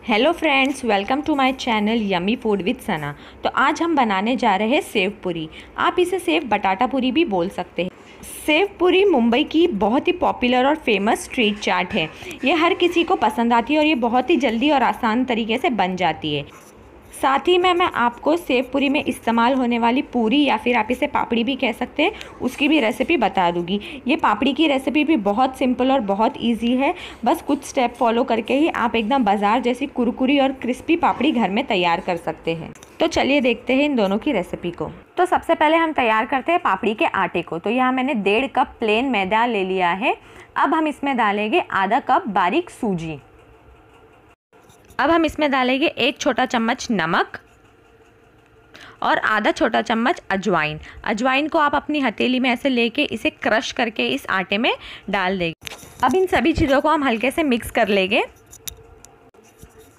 Hello friends, welcome to my channel yummy food with Sana. तो आज हम बनाने जा रहे हैं सेव पूरी। आप इसे सेव बटाटा पूरी भी बोल सकते हैं। सेव पूरी मुंबई की बहुत ही पॉपुलर और फेमस स्ट्रीट चाट है। ये हर किसी को पसंद आती है और ये बहुत ही जल्दी और आसान तरीके से बन जाती है। साथ ही में मैं आपको सेव पूरी में इस्तेमाल होने वाली पूरी या फिर आप इसे पापड़ी भी कह सकते हैं, उसकी भी रेसिपी बता दूंगी। ये पापड़ी की रेसिपी भी बहुत सिंपल और बहुत इजी है। बस कुछ स्टेप फॉलो करके ही आप एकदम बाजार जैसी कुरकुरी और क्रिस्पी पापड़ी घर में तैयार कर सकते हैं। तो चलिए देखते हैं इन दोनों की रेसिपी को। तो सबसे पहले हम तैयार करते हैं पापड़ी के आटे को। तो यहाँ मैंने 1.5 कप प्लेन मैदा ले लिया है। अब हम इसमें डालेंगे आधा कप बारीक सूजी। अब हम इसमें डालेंगे 1 छोटा चम्मच नमक और आधा छोटा चम्मच अजवाइन। अजवाइन को आप अपनी हथेली में ऐसे लेके इसे क्रश करके इस आटे में डाल देंगे। अब इन सभी चीज़ों को हम हल्के से मिक्स कर लेंगे।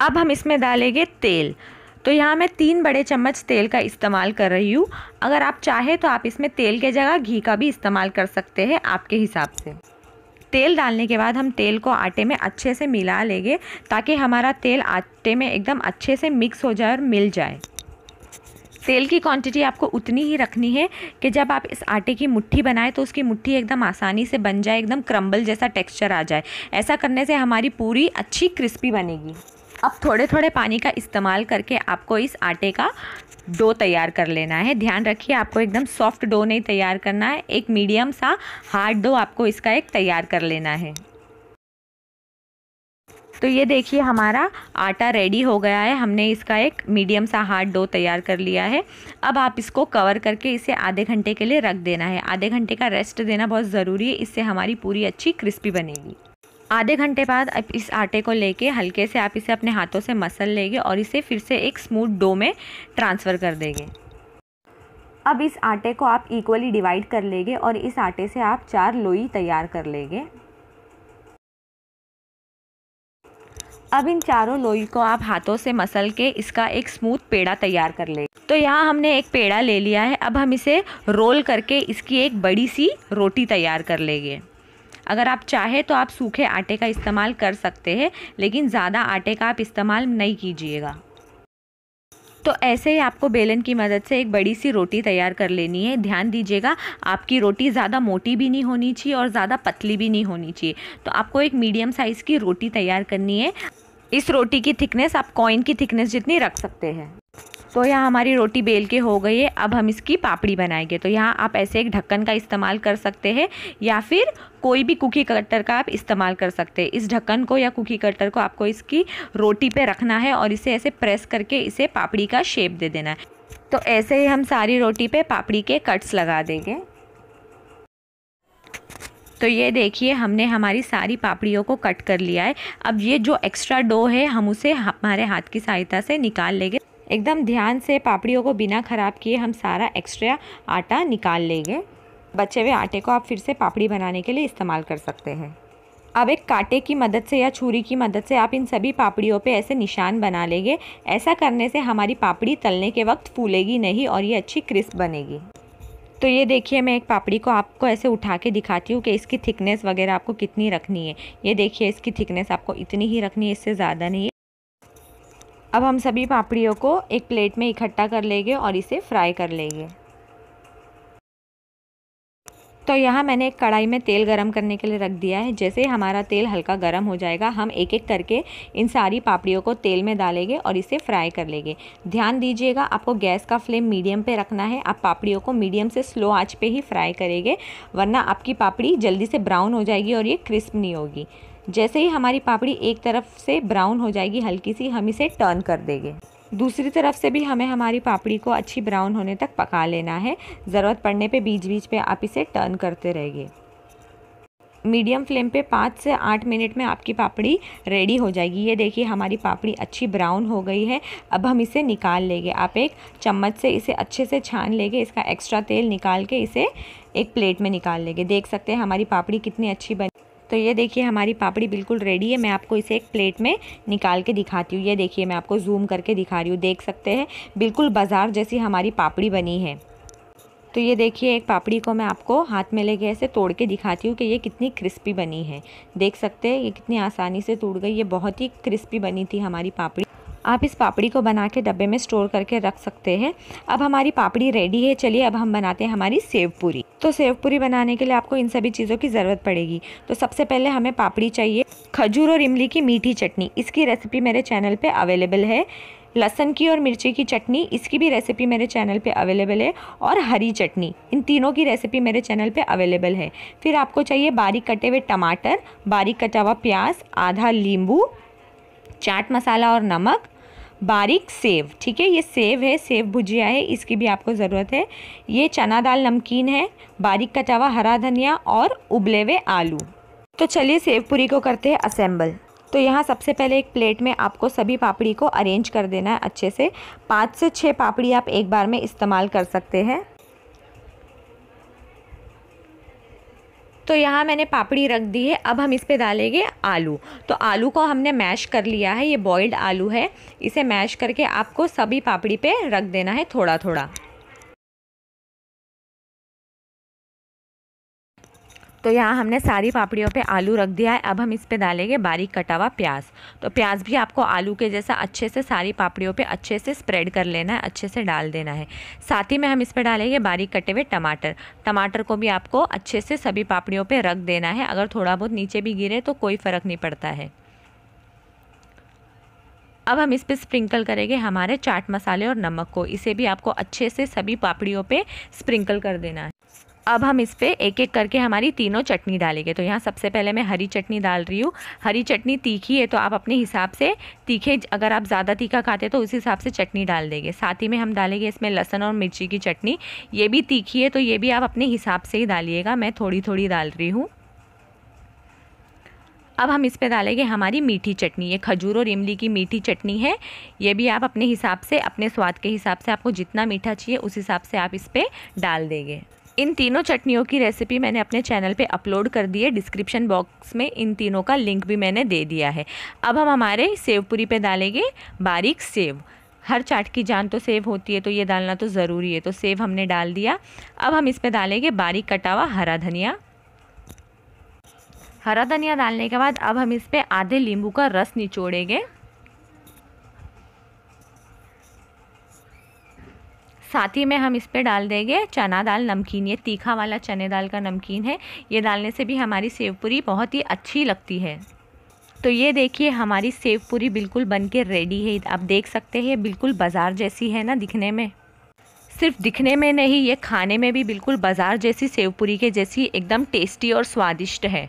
अब हम इसमें डालेंगे तेल। तो यहाँ मैं 3 बड़े चम्मच तेल का इस्तेमाल कर रही हूँ। अगर आप चाहें तो आप इसमें तेल के जगह घी का भी इस्तेमाल कर सकते हैं, आपके हिसाब से। तेल डालने के बाद हम तेल को आटे में अच्छे से मिला लेंगे ताकि हमारा तेल आटे में एकदम अच्छे से मिक्स हो जाए और मिल जाए। तेल की क्वांटिटी आपको उतनी ही रखनी है कि जब आप इस आटे की मुट्ठी बनाएं तो उसकी मुट्ठी एकदम आसानी से बन जाए, एकदम क्रम्बल जैसा टेक्सचर आ जाए। ऐसा करने से हमारी पूरी अच्छी क्रिस्पी बनेगी। अब थोड़े थोड़े पानी का इस्तेमाल करके आपको इस आटे का डो तैयार कर लेना है। ध्यान रखिए, आपको एकदम सॉफ्ट डो नहीं तैयार करना है, एक मीडियम सा हार्ड डो आपको इसका एक तैयार कर लेना है। तो ये देखिए हमारा आटा रेडी हो गया है। हमने इसका एक मीडियम सा हार्ड डो तैयार कर लिया है। अब आप इसको कवर करके इसे आधे घंटे के लिए रख देना है। आधे घंटे का रेस्ट देना बहुत ज़रूरी है, इससे हमारी पूरी अच्छी क्रिस्पी बनेगी। आधे घंटे बाद आप इस आटे को लेके हल्के से आप इसे अपने हाथों से मसल लेंगे और इसे फिर से एक स्मूथ डो में ट्रांसफ़र कर देंगे। अब इस आटे को आप इक्वली डिवाइड कर लेंगे और इस आटे से आप 4 लोई तैयार कर लेंगे। अब इन चारों लोई को आप हाथों से मसल के इसका एक स्मूथ पेड़ा तैयार कर लेंगे। तो यहाँ हमने एक पेड़ा ले लिया है। अब हम इसे रोल करके इसकी एक बड़ी सी रोटी तैयार कर लेंगे। अगर आप चाहे तो आप सूखे आटे का इस्तेमाल कर सकते हैं, लेकिन ज़्यादा आटे का आप इस्तेमाल नहीं कीजिएगा। तो ऐसे ही आपको बेलन की मदद से एक बड़ी सी रोटी तैयार कर लेनी है। ध्यान दीजिएगा, आपकी रोटी ज़्यादा मोटी भी नहीं होनी चाहिए और ज़्यादा पतली भी नहीं होनी चाहिए। तो आपको एक मीडियम साइज़ की रोटी तैयार करनी है। इस रोटी की थिकनेस आप कॉइन की थिकनेस जितनी रख सकते हैं। तो यहाँ हमारी रोटी बेल के हो गई है। अब हम इसकी पापड़ी बनाएंगे। तो यहाँ आप ऐसे एक ढक्कन का इस्तेमाल कर सकते हैं या फिर कोई भी कुकी कटर का आप इस्तेमाल कर सकते हैं। इस ढक्कन को या कुकी कटर को आपको इसकी रोटी पे रखना है और इसे ऐसे प्रेस करके इसे पापड़ी का शेप दे देना है। तो ऐसे ही हम सारी रोटी पे पापड़ी के कट्स लगा देंगे। तो ये देखिए हमने हमारी सारी पापड़ियों को कट कर लिया है। अब ये जो एक्स्ट्रा डो है हम उसे हमारे हाथ की सहायता से निकाल लेंगे। एकदम ध्यान से पापड़ियों को बिना ख़राब किए हम सारा एक्स्ट्रा आटा निकाल लेंगे। बचे हुए आटे को आप फिर से पापड़ी बनाने के लिए इस्तेमाल कर सकते हैं। अब एक कांटे की मदद से या छुरी की मदद से आप इन सभी पापड़ियों पे ऐसे निशान बना लेंगे। ऐसा करने से हमारी पापड़ी तलने के वक्त फूलेगी नहीं और ये अच्छी क्रिस्प बनेगी। तो ये देखिए मैं एक पापड़ी को आपको ऐसे उठा के दिखाती हूँ कि इसकी थिकनेस वगैरह आपको कितनी रखनी है। ये देखिए इसकी थिकनेस आपको इतनी ही रखनी है, इससे ज़्यादा नहीं है। अब हम सभी पापड़ियों को एक प्लेट में इकट्ठा कर लेंगे और इसे फ्राई कर लेंगे। तो यहाँ मैंने एक कढ़ाई में तेल गरम करने के लिए रख दिया है। जैसे ही हमारा तेल हल्का गरम हो जाएगा हम एक एक करके इन सारी पापड़ियों को तेल में डालेंगे और इसे फ्राई कर लेंगे। ध्यान दीजिएगा, आपको गैस का फ्लेम मीडियम पे रखना है। आप पापड़ियों को मीडियम से स्लो आंच पे ही फ्राई करेंगे, वरना आपकी पापड़ी जल्दी से ब्राउन हो जाएगी और ये क्रिस्प नहीं होगी। जैसे ही हमारी पापड़ी एक तरफ से ब्राउन हो जाएगी हल्की सी, हम इसे टर्न कर देंगे। दूसरी तरफ से भी हमें हमारी पापड़ी को अच्छी ब्राउन होने तक पका लेना है। ज़रूरत पड़ने पे बीच बीच पे आप इसे टर्न करते रहिए। मीडियम फ्लेम पे 5 से 8 मिनट में आपकी पापड़ी रेडी हो जाएगी। ये देखिए हमारी पापड़ी अच्छी ब्राउन हो गई है। अब हम इसे निकाल लेंगे। आप एक चम्मच से इसे अच्छे से छान लेंगे। इसका एक्स्ट्रा तेल निकाल के इसे एक प्लेट में निकाल लेंगे। देख सकते हैं हमारी पापड़ी कितनी अच्छी बनी। तो ये देखिए हमारी पापड़ी बिल्कुल रेडी है। मैं आपको इसे एक प्लेट में निकाल के दिखाती हूँ। ये देखिए मैं आपको जूम करके दिखा रही हूँ। देख सकते हैं बिल्कुल बाज़ार जैसी हमारी पापड़ी बनी है। तो ये देखिए, एक पापड़ी को मैं आपको हाथ में लेके ऐसे तोड़ के दिखाती हूँ कि ये कितनी क्रिस्पी बनी है। देख सकते हैं ये कितनी आसानी से टूट गई। ये बहुत ही क्रिस्पी बनी थी हमारी पापड़ी। आप इस पापड़ी को बना के डब्बे में स्टोर करके रख सकते हैं। अब हमारी पापड़ी रेडी है। चलिए अब हम बनाते हैं हमारी सेव पूरी। तो सेव पूरी बनाने के लिए आपको इन सभी चीज़ों की ज़रूरत पड़ेगी। तो सबसे पहले हमें पापड़ी चाहिए, खजूर और इमली की मीठी चटनी, इसकी रेसिपी मेरे चैनल पे अवेलेबल है। लहसुन की और मिर्ची की चटनी, इसकी भी रेसिपी मेरे चैनल पे अवेलेबल है। और हरी चटनी, इन तीनों की रेसिपी मेरे चैनल पे अवेलेबल है। फिर आपको चाहिए बारीक कटे हुए टमाटर, बारीक कटा हुआ प्याज, आधा नींबू, चाट मसाला और नमक, बारीक सेव। ठीक है, ये सेव है, सेव भुजिया है, इसकी भी आपको ज़रूरत है। ये चना दाल नमकीन है, बारीक कटा हुआ हरा धनिया और उबले हुए आलू। तो चलिए सेव पूरी को करते हैं असेंबल। तो यहाँ सबसे पहले एक प्लेट में आपको सभी पापड़ी को अरेंज कर देना है अच्छे से। 5 से 6 पापड़ी आप एक बार में इस्तेमाल कर सकते हैं। तो यहाँ मैंने पापड़ी रख दी है। अब हम इस पे डालेंगे आलू। तो आलू को हमने मैश कर लिया है, ये बॉइल्ड आलू है। इसे मैश करके आपको सभी पापड़ी पे रख देना है थोड़ा थोड़ा। तो यहाँ हमने सारी पापड़ियों पे आलू रख दिया है। अब हम इस पे डालेंगे बारीक कटा हुआ प्याज। तो प्याज भी आपको आलू के जैसा अच्छे से सारी पापड़ियों पे अच्छे से स्प्रेड कर लेना है, अच्छे से डाल देना है। साथ ही में हम इस पे डालेंगे बारीक कटे हुए टमाटर। टमाटर को भी आपको अच्छे से सभी पापड़ियों पे रख देना है। अगर थोड़ा बहुत नीचे भी गिरे तो कोई फ़र्क नहीं पड़ता है। अब हम इस पे स्प्रिंकल करेंगे हमारे चाट मसाले और नमक को। इसे भी आपको अच्छे से सभी पापड़ियों पे स्प्रिंकल कर देना है। अब हम इस पे एक एक करके हमारी तीनों चटनी डालेंगे। तो यहाँ सबसे पहले मैं हरी चटनी डाल रही हूँ। हरी चटनी तीखी है तो आप अपने हिसाब से तीखे, अगर आप ज़्यादा तीखा खाते तो उस हिसाब से चटनी डाल देंगे। साथ ही में हम डालेंगे इसमें लहसुन और मिर्ची की चटनी। ये भी तीखी है तो ये भी आप अपने हिसाब से ही डालिएगा, मैं थोड़ी थोड़ी डाल रही हूँ। अब हम इस पे डालेंगे हमारी मीठी चटनी। ये खजूर और इमली की मीठी चटनी है। ये भी आप अपने हिसाब से, अपने स्वाद के हिसाब से, आपको जितना मीठा चाहिए उस हिसाब से आप इस पे डाल देंगे। इन तीनों चटनियों की रेसिपी मैंने अपने चैनल पे अपलोड कर दी है। डिस्क्रिप्शन बॉक्स में इन तीनों का लिंक भी मैंने दे दिया है। अब हम हमारे सेव पूरी पे डालेंगे बारीक सेव। हर चाट की जान तो सेव होती है तो ये डालना तो ज़रूरी है। तो सेव हमने डाल दिया। अब हम इस पे डालेंगे बारीक कटा हुआ हरा धनिया। हरा धनिया डालने के बाद अब हम इस पे आधे नींबू का रस निचोड़ेंगे। साथ ही में हम इस पे डाल देंगे चना दाल नमकीन। ये तीखा वाला चने दाल का नमकीन है। ये डालने से भी हमारी सेव पूरी बहुत ही अच्छी लगती है। तो ये देखिए हमारी सेव पूरी बिल्कुल बन के रेडी है। आप देख सकते हैं ये बिल्कुल बाज़ार जैसी है ना दिखने में। सिर्फ दिखने में नहीं, ये खाने में भी बिल्कुल बाज़ार जैसी सेव पूरी के जैसी एकदम टेस्टी और स्वादिष्ट है।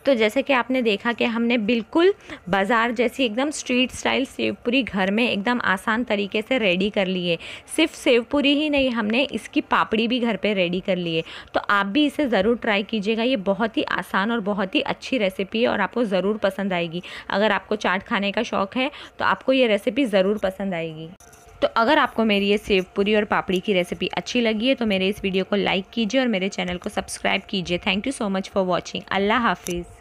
तो जैसे कि आपने देखा कि हमने बिल्कुल बाज़ार जैसी एकदम स्ट्रीट स्टाइल सेव पूरी घर में एकदम आसान तरीके से रेडी कर ली है। सिर्फ सेव पूरी ही नहीं, हमने इसकी पापड़ी भी घर पे रेडी कर ली है। तो आप भी इसे ज़रूर ट्राई कीजिएगा। ये बहुत ही आसान और बहुत ही अच्छी रेसिपी है और आपको ज़रूर पसंद आएगी। अगर आपको चाट खाने का शौक़ है तो आपको ये रेसिपी ज़रूर पसंद आएगी। तो अगर आपको मेरी ये सेव पूरी और पापड़ी की रेसिपी अच्छी लगी है तो मेरे इस वीडियो को लाइक कीजिए और मेरे चैनल को सब्सक्राइब कीजिए। Thank you so much for watching. अल्लाह हाफिज़।